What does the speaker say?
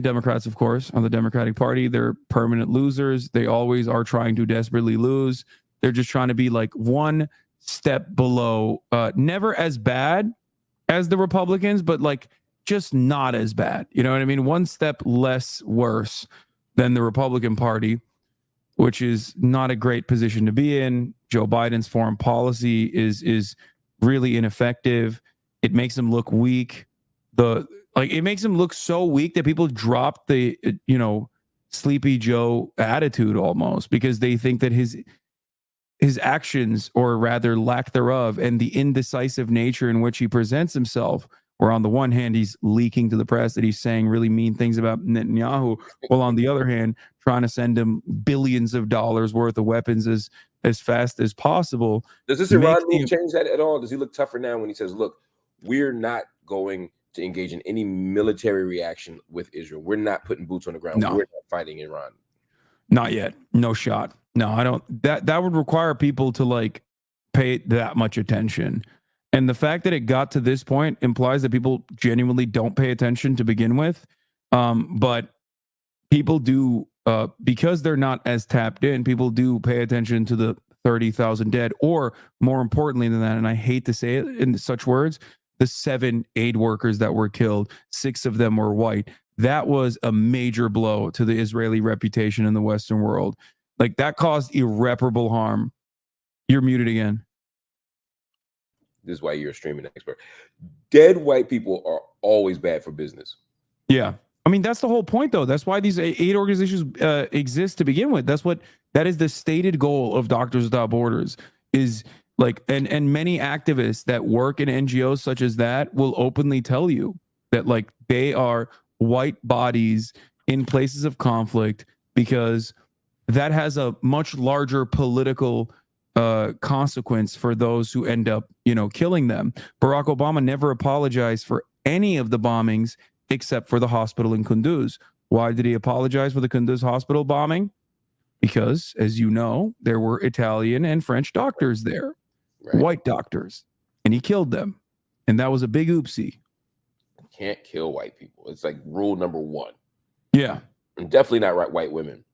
Democrats, of course, on the Democratic Party, they're permanent losers. They always are trying to desperately lose. They're just trying to be like one step below, never as bad as the Republicans, but like just not as bad. You know what I mean? One step less worse than the Republican Party, which is not a great position to be in. Joe Biden's foreign policy is really ineffective. It makes him look weak. It makes him look so weak that people drop the Sleepy Joe attitude almost, because they think that his actions, or rather lack thereof, and the indecisive nature in which he presents himself, where on the one hand he's leaking to the press that he's saying really mean things about Netanyahu, while on the other hand trying to send him billions of dollars worth of weapons as fast as possible. Does this Iran move change that at all? Does he look tougher now when he says, look, we're not going to engage in any military reaction with Israel? We're not putting boots on the ground. No. We're not fighting Iran. Not yet. No shot. No, I don't. That would require people to like pay that much attention. And the fact that it got to this point implies that people genuinely don't pay attention to begin with. But people do, because they're not as tapped in, people do pay attention to the 30,000 dead, or more importantly than that, and I hate to say it in such words, the 7 aid workers that were killed, 6 of them were white. That was a major blow to the Israeli reputation in the Western world. Like, that caused irreparable harm. You're muted again. This is why you're a streaming expert. Dead white people are always bad for business. Yeah. I mean, that's the whole point, though. That's why these aid organizations exist to begin with. That is the stated goal of Doctors Without Borders, is like, and many activists that work in NGOs such as that will openly tell you that, like, they are white bodies in places of conflict, because that has a much larger political consequence for those who end up, killing them. Barack Obama never apologized for any of the bombings except for the hospital in Kunduz. Why did he apologize for the Kunduz hospital bombing? Because, as you know, there were Italian and French doctors there, right. White doctors, and he killed them. And that was a big oopsie. Can't kill white people. It's like rule number 1. Yeah. And definitely not white women.